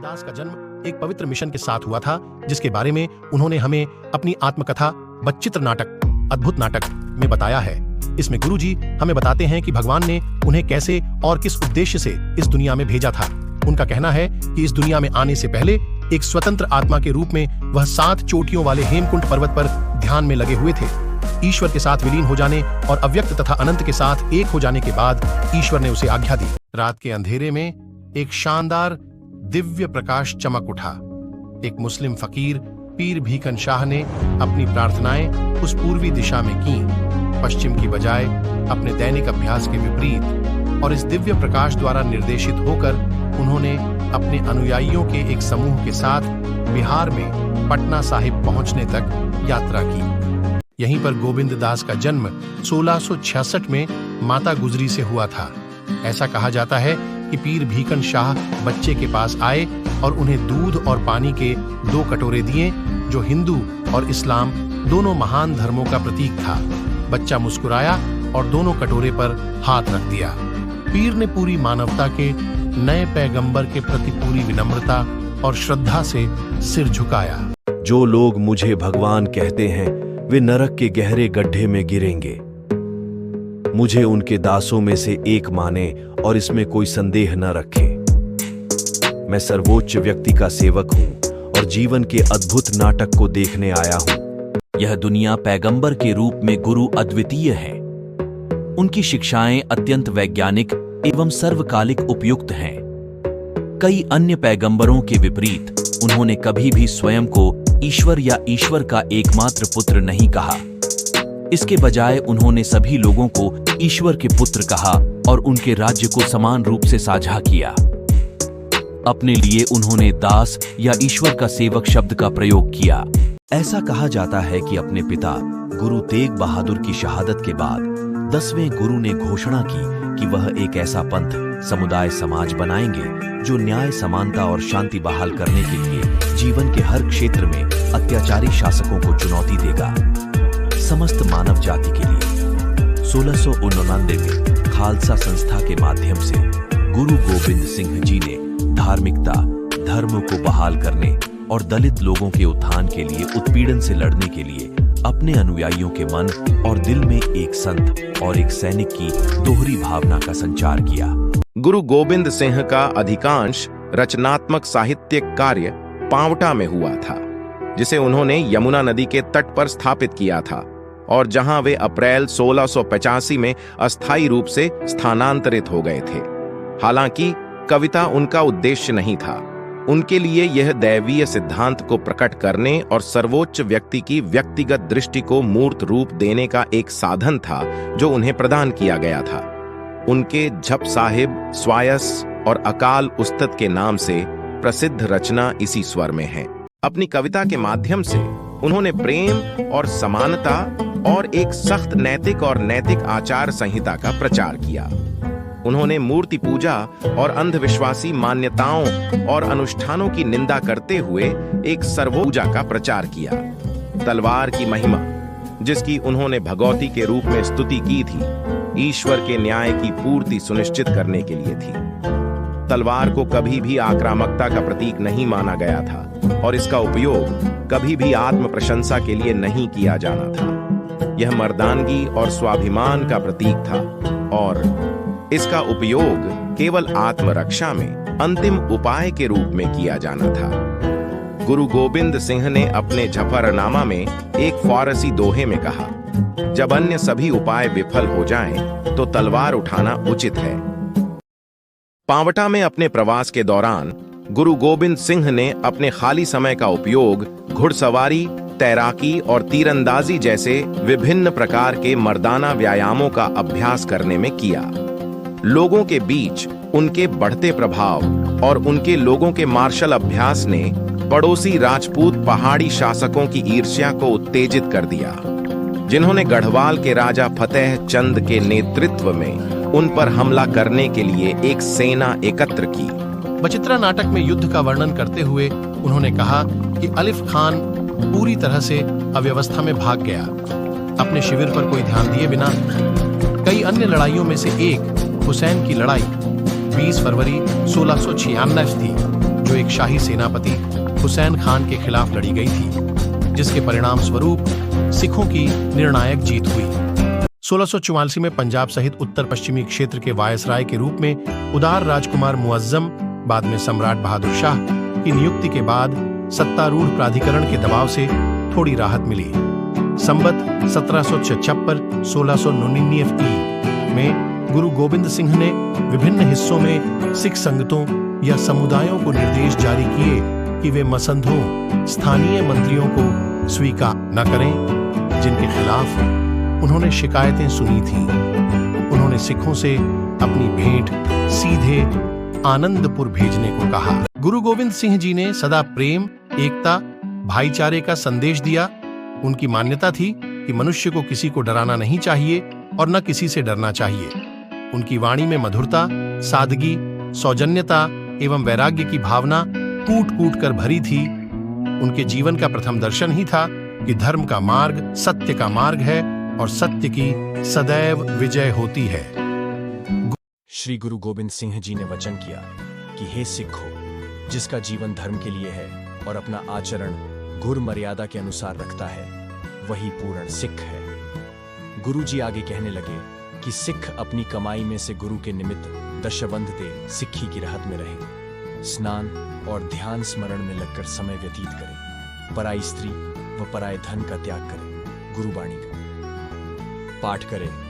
दास का जन्म एक पवित्र मिशन के साथ हुआ था, जिसके बारे में उन्होंने हमें अपनी आत्मकथा बच्चित्र नाटक अद्भुत नाटक में बताया है। इसमें गुरुजी हमें बताते हैं कि भगवान ने उन्हें कैसे और किस उद्देश्य से इस दुनिया में भेजा था। उनका कहना है कि इस दुनिया में आने से पहले एक स्वतंत्र आत्मा के रूप में वह 7 चोटियों वाले हेमकुंड पर्वत पर ध्यान में लगे हुए थे। ईश्वर के साथ विलीन हो जाने और अव्यक्त तथा अनंत के साथ एक हो जाने के बाद ईश्वर ने उसे आज्ञा दी। रात के अंधेरे में एक शानदार दिव्य प्रकाश चमक उठा। एक मुस्लिम फकीर पीर भीकन शाह ने अपनी प्रार्थनाएं उस पूर्वी दिशा में की, पश्चिम की बजाय अपने दैनिक अभ्यास के विपरीत, और इस दिव्य प्रकाश द्वारा निर्देशित होकर उन्होंने अपने अनुयायियों के एक समूह के साथ बिहार में पटना साहिब पहुंचने तक यात्रा की। यहीं पर गोविंद दास का जन्म 1666 में माता गुजरी से हुआ था। ऐसा कहा जाता है कि पीर भीकन शाह बच्चे के पास आए और उन्हें दूध और पानी के 2 कटोरे दिए, जो हिंदू और इस्लाम दोनों महान धर्मों का प्रतीक था। बच्चा मुस्कुराया और दोनों कटोरे पर हाथ रख दिया। पीर ने पूरी मानवता के नए पैगंबर के प्रति पूरी विनम्रता और श्रद्धा से सिर झुकाया। जो लोग मुझे भगवान कहते हैं वे नरक के गहरे गड्ढे में गिरेंगे। मुझे उनके दासों में से एक माने और इसमें कोई संदेह न रखे। मैं सर्वोच्च व्यक्ति का सेवक हूं और जीवन के अद्भुत नाटक को देखने आया हूं। यह दुनिया पैगंबर के रूप में गुरु अद्वितीय है। उनकी शिक्षाएं अत्यंत वैज्ञानिक एवं सर्वकालिक उपयुक्त हैं। कई अन्य पैगंबरों के विपरीत उन्होंने कभी भी स्वयं को ईश्वर या ईश्वर का एकमात्र पुत्र नहीं कहा। इसके बजाय उन्होंने सभी लोगों को ईश्वर के पुत्र कहा और उनके राज्य को समान रूप से साझा किया। अपने लिए उन्होंने दास या ईश्वर का सेवक शब्द का प्रयोग किया। ऐसा कहा जाता है कि अपने पिता गुरु तेग बहादुर की शहादत के बाद 10वें गुरु ने घोषणा की कि वह एक ऐसा पंथ समुदाय समाज बनाएंगे जो न्याय, समानता और शांति बहाल करने के लिए जीवन के हर क्षेत्र में अत्याचारी शासकों को चुनौती देगा। समस्त मानव जाति के लिए 1699 में खालसा संस्था के माध्यम से गुरु गोविंद सिंह जी ने धार्मिकता, धर्म को बहाल करने और दलित लोगों के उत्थान के लिए उत्पीड़न से लड़ने के लिए अपने अनुयायियों के मन और दिल में एक संत और एक सैनिक की दोहरी भावना का संचार किया। गुरु गोविंद सिंह का अधिकांश रचनात्मक साहित्यिक कार्य पांवटा में हुआ था, जिसे उन्होंने यमुना नदी के तट पर स्थापित किया था और जहां वे अप्रैल 1685 में अस्थायी रूप से स्थानांतरित हो गए थे। हालांकि कविता उनका उद्देश्य नहीं था। उनके लिए यह दैवीय सिद्धांत को प्रकट करने और सर्वोच्च व्यक्ति की व्यक्तिगत दृष्टि को मूर्त रूप देने का एक साधन था जो उन्हें प्रदान किया गया था। उनके झप साहिब, स्वायस और अकाल उस्तत के नाम से प्रसिद्ध रचना इसी स्वर में है। अपनी कविता के माध्यम से उन्होंने प्रेम और समानता और एक सख्त नैतिक और नैतिक आचार संहिता का प्रचार किया। उन्होंने मूर्ति पूजा और अंधविश्वासी मान्यताओं और अनुष्ठानों की निंदा करते हुए एक सर्वपूजा का प्रचार किया। तलवार की महिमा, जिसकी उन्होंने भगवती के रूप में स्तुति की थी, ईश्वर के न्याय की पूर्ति सुनिश्चित करने के लिए थी। तलवार को कभी भी आक्रामकता का प्रतीक नहीं माना गया था और इसका उपयोग कभी भी आत्म प्रशंसा के लिए नहीं किया जाना था। यह मर्दानगी और स्वाभिमान का प्रतीक था और इसका उपयोग केवल आत्मरक्षा में अंतिम उपाय के रूप में किया जाना था। गुरु गोविंद सिंह ने अपने झफरनामा में एक फारसी दोहे में कहा, जब अन्य सभी उपाय विफल हो जाएं, तो तलवार उठाना उचित है। पांवटा में अपने प्रवास के दौरान गुरु गोविंद सिंह ने अपने खाली समय का उपयोग घुड़सवारी, तैराकी और तीरंदाजी जैसे विभिन्न प्रकार के मर्दाना व्यायामों का अभ्यास करने में किया। लोगों के बीच उनके बढ़ते प्रभाव और उनके लोगों के मार्शल अभ्यास ने पड़ोसी राजपूत पहाड़ी शासकों की ईर्ष्या को उत्तेजित कर दिया, जिन्होंने गढ़वाल के राजा फतेह चंद के नेतृत्व में उन पर हमला करने के लिए एक सेना एकत्र की। बचित्रा नाटक में युद्ध का वर्णन करते हुए उन्होंने कहा कि अलिफ खान पूरी तरह से अव्यवस्था में भाग गया, अपने शिविर पर कोई ध्यान दिए बिना। कई अन्य लड़ाइयों में से एक हुसैन की लड़ाई 20 फरवरी 1696 थी, जो एक शाही सेनापति हुसैन खान के खिलाफ लड़ी गई थी, जिसके परिणाम स्वरूप सिखों की निर्णायक जीत हुई। 1644 में पंजाब सहित उत्तर पश्चिमी क्षेत्र के वायसराय के रूप में उदार राजकुमार मुअज्जम, बाद में सम्राट बहादुर शाह की नियुक्ति के बाद सत्तारूढ़ प्राधिकरण के दबाव से थोड़ी राहत मिली। संबत 1776-1699 में गुरु गोविंद सिंह ने विभिन्न हिस्सों में सिख संगतों या समुदायों को निर्देश जारी किए कि वे मसंधों, स्थानीय मंत्रियों को स्वीकार न करें, जिनके खिलाफ उन्होंने शिकायतें सुनी थीं। उन्होंने सिखों से अपनी भेंट सीधे आनंदपुर भेजने को कहा। गुरु गोविंद सिंह जी ने सदा प्रेम, एकता, भाईचारे का संदेश दिया। उनकी मान्यता थी कि मनुष्य को किसी को डराना नहीं चाहिए और न किसी से डरना चाहिए। उनकी वाणी में मधुरता, सादगी, सौजन्यता एवं वैराग्य की भावना कूट कूट कर भरी थी। उनके जीवन का प्रथम दर्शन ही था कि धर्म का मार्ग सत्य का मार्ग है और सत्य की सदैव विजय होती है। श्री गुरु गोविंद सिंह जी ने वचन किया कि हे सिखो, जिसका जीवन धर्म के लिए है और अपना आचरण गुरु मर्यादा के अनुसार रखता है, वही पूर्ण सिख है। गुरु जी आगे कहने लगे कि सिख अपनी कमाई में से गुरु के निमित्त दशवंध दे सिक्खी की राहत में रहे, स्नान और ध्यान स्मरण में लगकर समय व्यतीत करें, पराई स्त्री व पराये धन का त्याग करें, गुरुवाणी का पाठ करें